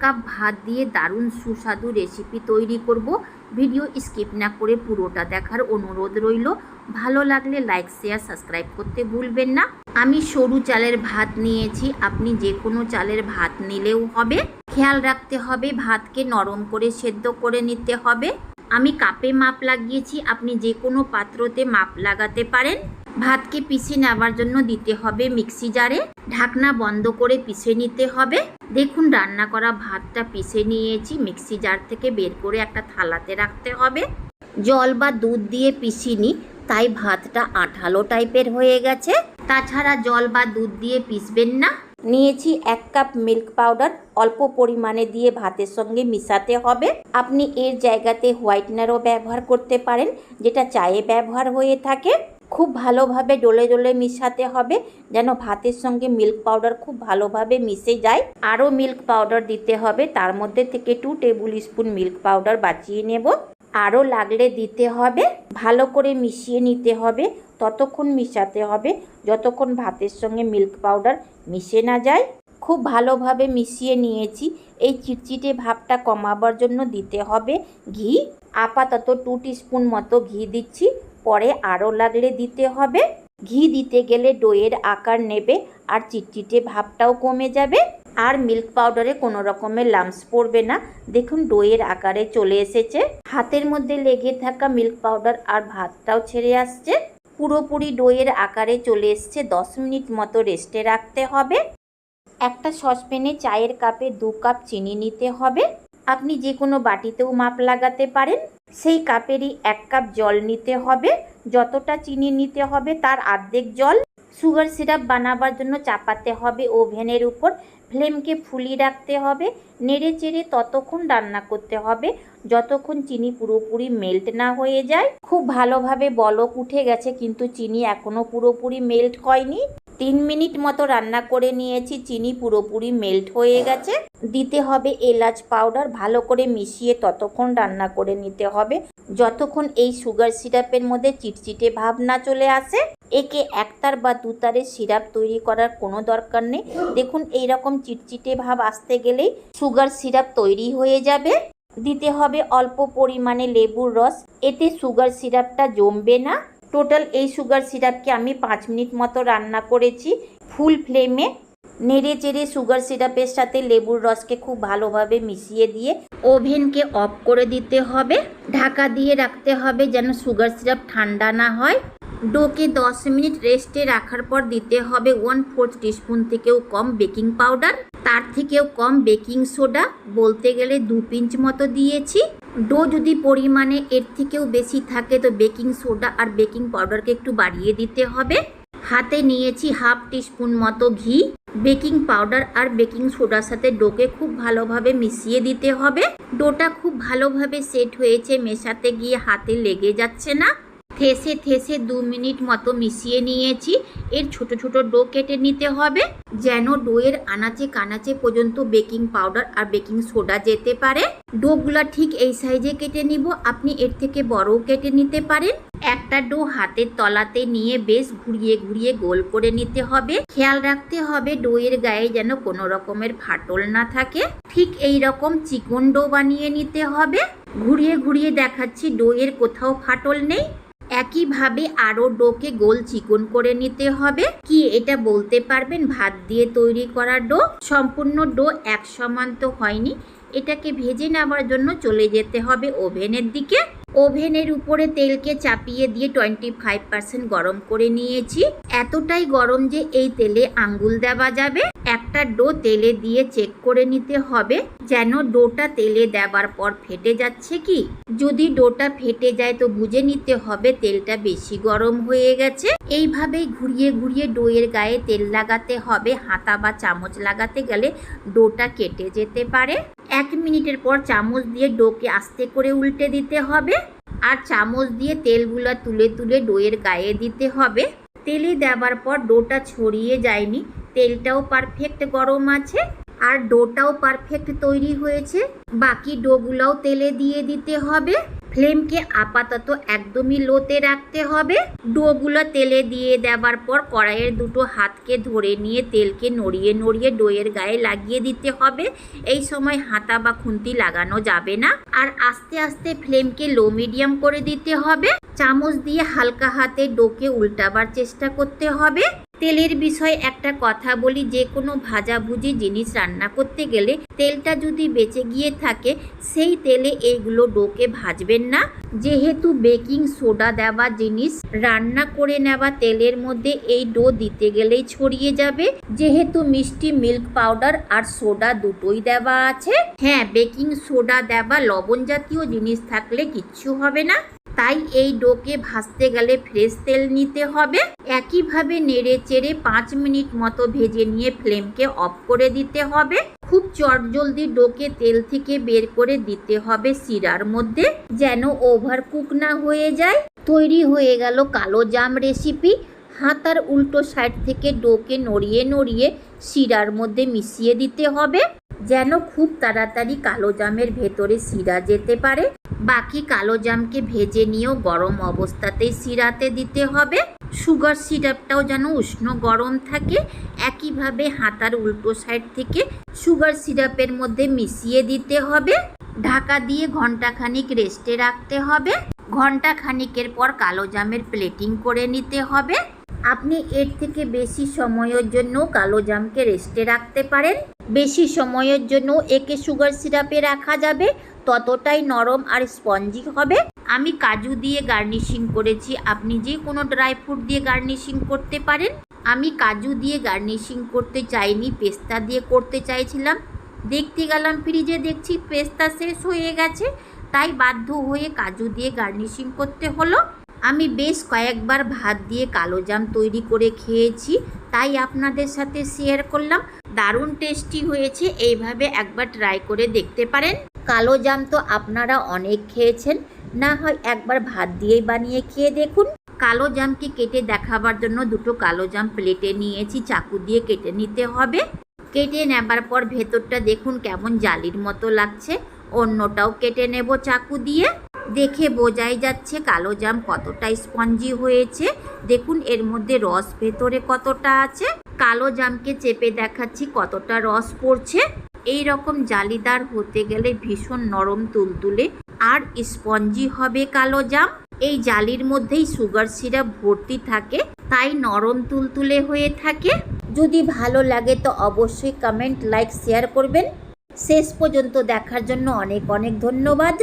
Cup ভাত দিয়ে দারুণ সুস্বাদু রেসিপি তৈরি করব। ভিডিও স্কিপ না করে পুরোটা দেখার অনুরোধ রইল। ভালো লাগলে লাইক শেয়ার সাবস্ক্রাইব করতে ভুলবেন না। আমি সরু চালের ভাত নিয়েছি, আপনি যে কোনো চালের ভাত নিলেও হবে। খেয়াল রাখতে হবে ভাতকে নরম করে সেদ্ধ করে নিতে হবে। আমি কাপে মাপ লাগিয়েছি, আপনি যে কোনো পাত্রতে মাপ লাগাতে পারেন। ভাতকে পিষে নেওয়ার জন্য দিতে হবে মিক্সি জারে, ঢাকনা বন্ধ করে পিষে নিতে হবে। দেখুন রান্না করা ভাতটা পিষে নিয়েছি, মিক্সি জার থেকে বের করে একটা থালাতে রাখতে হবে। জল বা দুধ দিয়ে পিষিনি, তাই ভাতটা আঠালো টাইপের হয়ে গেছে। তাছাড়া জল বা দুধ দিয়ে পিষবেন না। নিয়েছি 1 কাপ মিল্ক পাউডার, অল্প পরিমাণে দিয়ে ভাতের সঙ্গে মিশাতে হবে। আপনি এর জায়গাতে হোয়াইটনারও ব্যবহার করতে পারেন, যেটা চায়ে ব্যবহার হয়ে থাকে। খুব ভালোভাবে ডলে ডলে মিশাতে হবে, যেন ভাতের সঙ্গে মিল্ক পাউডার খুব ভালোভাবে মিশে যায়। আরও মিল্ক পাউডার দিতে হবে, তার মধ্যে থেকে 2 টেবিল স্পুন মিল্ক পাউডার বাঁচিয়ে নেব। আরও লাগলে দিতে হবে। ভালো করে মিশিয়ে নিতে হবে, ততক্ষণ মিশাতে হবে যতক্ষণ ভাতের সঙ্গে মিল্ক পাউডার মিশে না যায়। খুব ভালোভাবে মিশিয়ে নিয়েছি। এই চিটচিটে ভাবটা কমাবার জন্য দিতে হবে ঘি। আপাতত 2 টিস্পুন মতো ঘি দিচ্ছি, পরে আরও লাগলে দিতে হবে। ঘি দিতে গেলে ডোয়ের আকার নেবে আর চিটচিটে ভাবটাও কমে যাবে। আর মিল্ক পাউডারে কোনো রকমের লাম্পস পড়বে না। দেখুন ডোয়ের আকারে চলে এসেছে। হাতের মধ্যে লেগে থাকা মিল্ক পাউডার আর ভাতটাও ছেড়ে আসছে। পুরোপুরি ডোয়ের আকারে চলে এসছে। 10 মিনিট মতো রেস্টে রাখতে হবে। একটা সসপ্যানে চায়ের কাপে 2 কাপ চিনি নিতে হবে। আপনি যে কোনো বাটিতেও মাপ লাগাতে পারেন। সেই কাপেরই 1 কাপ জল নিতে হবে। যতটা চিনি নিতে হবে তার অর্ধেক জল। সুগার সিরাপ বানাবার জন্য চাপাতে হবে ওভেনের উপর। ফ্লেমকে ফুলিয়ে রাখতে হবে। নেড়ে চেড়ে ততক্ষণ রান্না করতে হবে যতক্ষণ চিনি পুরোপুরি মেল্ট না হয়ে যায়। খুব ভালোভাবে বলক উঠে গেছে, কিন্তু চিনি এখনও পুরোপুরি মেল্ট হয়নি। 3 মিনিট মতো রান্না করে নিয়েছি, চিনি পুরোপুরি মেল্ট হয়ে গেছে। দিতে হবে এলাচ পাউডার। ভালো করে মিশিয়ে ততক্ষণ রান্না করে নিতে হবে যতক্ষণ এই সুগার সিরাপের মধ্যে চিটচিটে ভাব না চলে আসে। একে 1 তার বা 2 তারের সিরাপ তৈরি করার কোনো দরকার নেই। দেখুন এই রকম চিটচিটে ভাব আসতে গেলেই সুগার সিরাপ তৈরি হয়ে যাবে। দিতে হবে অল্প পরিমাণে লেবুর রস, এতে সুগার সিরাপটা জমবে না। টোটাল এই সুগার সিরাপকে আমি 5 মিনিট মতো রান্না করেছি ফুল ফ্লেমে। নেড়ে চেড়ে সুগার সিরাপের সাথে লেবুর রসকে খুব ভালোভাবে মিশিয়ে দিয়ে ওভেনকে অফ করে দিতে হবে। ঢাকা দিয়ে রাখতে হবে যেন সুগার সিরাপ ঠান্ডা না হয়। ডোকে 10 মিনিট রেস্টে রাখার পর দিতে হবে 1/4 টিস্পুন থেকেও কম বেকিং পাউডার, তার থেকেও কম বেকিং সোডা, বলতে গেলে 2 পিঞ্চ মতো দিয়েছি। ডো যদি পরিমাণে এর থেকেও বেশি থাকে তো বেকিং সোডা আর বেকিং পাউডারকে একটু বাড়িয়ে দিতে হবে। হাতে নিয়েছি 1/2 টিস্পুন মতো ঘি। বেকিং পাউডার আর বেকিং সোডার সাথে ডোকে খুব ভালোভাবে মিশিয়ে দিতে হবে। ডোটা খুব ভালোভাবে সেট হয়েছে, মেশাতে গিয়ে হাতে লেগে যাচ্ছে না। থেসে থেসে 2 মিনিট মতো মিশিয়ে নিয়েছি। এর ছোট ছোট ডো কেটে নিতে হবে, যেন ডোয়ের আনাচে কানাচে পর্যন্ত বেকিং পাউডার আর বেকিং সোডা যেতে পারে। ডোগুলা ঠিক এই সাইজে কেটে নিব, আপনি এর থেকে বড়ও কেটে নিতে পারেন। একটা ডো হাতের তলাতে নিয়ে বেশ ঘুরিয়ে ঘুরিয়ে গোল করে নিতে হবে। খেয়াল রাখতে হবে ডোয়ের গায়ে যেন কোনো রকমের ফাটল না থাকে। ঠিক এই রকম চিকন ডো বানিয়ে নিতে হবে। ঘুরিয়ে ঘুরিয়ে দেখাচ্ছি, ডোয়ের কোথাও ফাটল নেই। একইভাবে আরও ডোকে গোল চিকন করে নিতে হবে। কি এটা বলতে পারবেন ভাত দিয়ে তৈরি করা ডো? সম্পূর্ণ ডো এক সমান তো হয়নি। এটাকে ভেজে নেওয়ার জন্য চলে যেতে হবে ওভেনের দিকে। ওভেনের উপরে তেলকে চাপিয়ে দিয়ে 25% গরম করে নিয়েছি। এতটাই গরম যে এই তেলে আঙ্গুল দেওয়া যাবে। একটা ডো তেলে দিয়ে চেক করে নিতে হবে যেন ডোটা তেলে দেওয়ার পর ফেটে যাচ্ছে কি। যদি ডোটা ফেটে যায় তো বুঝে নিতে হবে তেলটা বেশি গরম হয়ে গেছে। এইভাবেই ঘুরিয়ে ঘুরিয়ে ডোয়ের গায়ে তেল লাগাতে হবে। হাতা বা চামচ লাগাতে গেলে ডোটা কেটে যেতে পারে। 1 মিনিটের পর চামচ দিয়ে ডোকে আস্তে করে উল্টে দিতে হবে আর চামচ দিয়ে তেলগুলা তুলে তুলে ডোয়ের গায়ে দিতে হবে। তেলে দেওয়ার পর ডোটা ছড়িয়ে যায়নি, তেলটাও পারফেক্ট গরম আছে আর ডোটাও পারফেক্ট তৈরি হয়েছে। বাকি ডোগুলাও তেলে দিয়ে দিতে হবে। ফ্লেমকে আপাতত একদমই লোতে রাখতে হবে। ডোগুলো তেলে দিয়ে দেওয়ার পর কড়াইয়ের দুটো হাতকে ধরে নিয়ে তেলকে নড়িয়ে নড়িয়ে ডোয়ের গায়ে লাগিয়ে দিতে হবে। এই সময় হাতা বা খুন্তি লাগানো যাবে না। আর আস্তে আস্তে ফ্লেমকে লো মিডিয়াম করে দিতে হবে। চামচ দিয়ে হালকা হাতে ডোকে উল্টাবার চেষ্টা করতে হবে। তেলের বিষয়ে একটা কথা বলি, যে কোনো ভাজাভুজি জিনিস রান্না করতে গেলে তেলটা যদি বেঁচে গিয়ে থাকে সেই তেলে এইগুলো ডোকে ভাজবেন না। যেহেতু বেকিং সোডা দেওয়া জিনিস, রান্না করে নেওয়া তেলের মধ্যে এই ডো দিতে গেলেই ছড়িয়ে যাবে। যেহেতু মিষ্টি মিল্ক পাউডার আর সোডা দুটোই দেওয়া আছে, হ্যাঁ বেকিং সোডা দেওয়া লবণ জাতীয় জিনিস থাকলে কিচ্ছু হবে না। তাই এই ডোকে ভাজতে গেলে ফ্রেশ তেল নিতে হবে। একইভাবে নেড়ে চেড়ে 5 মিনিট মতো ভেজে নিয়ে ফ্লেমকে অফ করে দিতে হবে। খুব চটজলদি ডোকে তেল থেকে বের করে দিতে হবে শিরার মধ্যে, যেন ওভারকুক না হয়ে যায়। তৈরি হয়ে গেল কালো জাম রেসিপি। হাতার উল্টো সাইড থেকে ডোকে নড়িয়ে নড়িয়ে শিরার মধ্যে মিশিয়ে দিতে হবে, যেন খুব তাড়াতাড়ি কালো জামের ভেতরে শিরা যেতে পারে। বাকি কালো জামকে ভেজে নিয়েও গরম অবস্থাতেই শিরাতে দিতে হবে। সুগার সিরাপটাও যেন উষ্ণ গরম থাকে। একইভাবে হাতার উল্টো সাইড থেকে সুগার সিরাপের মধ্যে মিশিয়ে দিতে হবে। ঢাকা দিয়ে ঘন্টাখানিক রেস্টে রাখতে হবে। ঘন্টাখানিকের পর কালো জামের প্লেটিং করে নিতে হবে। আপনি এর থেকে বেশি সময়ের জন্য কালো জামকে রেস্টে রাখতে পারেন। বেশি সময়ের জন্য একে সুগার সিরাপে রাখা যাবে, ততটাই নরম আর স্পঞ্জি হবে। আমি কাজু দিয়ে গার্নিশিং করেছি, আপনি যে কোনো ড্রাই ফ্রুট দিয়ে গার্নিশিং করতে পারেন। আমি কাজু দিয়ে গার্নিশিং করতে চাইনি, পেস্তা দিয়ে করতে চাইছিলাম। দেখতে গেলাম ফ্রিজে, দেখছি পেস্তা শেষ হয়ে গেছে, তাই বাধ্য হয়ে কাজু দিয়ে গার্নিশিং করতে হলো। আমি বেশ কয়েকবার ভাত দিয়ে কালো জাম তৈরি করে খেয়েছি, তাই আপনাদের সাথে শেয়ার করলাম। দারুণ টেস্টি হয়েছে, এইভাবে একবার ট্রাই করে দেখতে পারেন। কালো জাম তো আপনারা অনেক খেয়েছেন, না হয় একবার ভাত দিয়েই বানিয়ে খেয়ে দেখুন। কালো জামকে কেটে দেখাবার জন্য দুটো কালো জাম প্লেটে নিয়েছি, চাকু দিয়ে কেটে নিতে হবে। কেটে নেবার পর ভেতরটা দেখুন কেমন জালির মতো লাগছে। অন্যটাও কেটে নেব চাকু দিয়ে। দেখে বোঝাই যাচ্ছে কালো জাম কতটা স্পঞ্জি হয়েছে। দেখুন এর মধ্যে রস ভেতরে কতটা আছে। কালো জামকে চেপে দেখাচ্ছি কতটা রস পড়ছে। এই রকম জালিদার হতে গেলে ভীষণ নরম তুলতুলে আর স্পঞ্জি হবে কালো জাম। এই জালির মধ্যেই সুগার সিরাপ ভর্তি থাকে, তাই নরম তুলতুলে হয়ে থাকে। যদি ভালো লাগে তো অবশ্যই কমেন্ট, লাইক, শেয়ার করবেন। শেষ পর্যন্ত দেখার জন্য অনেক অনেক ধন্যবাদ।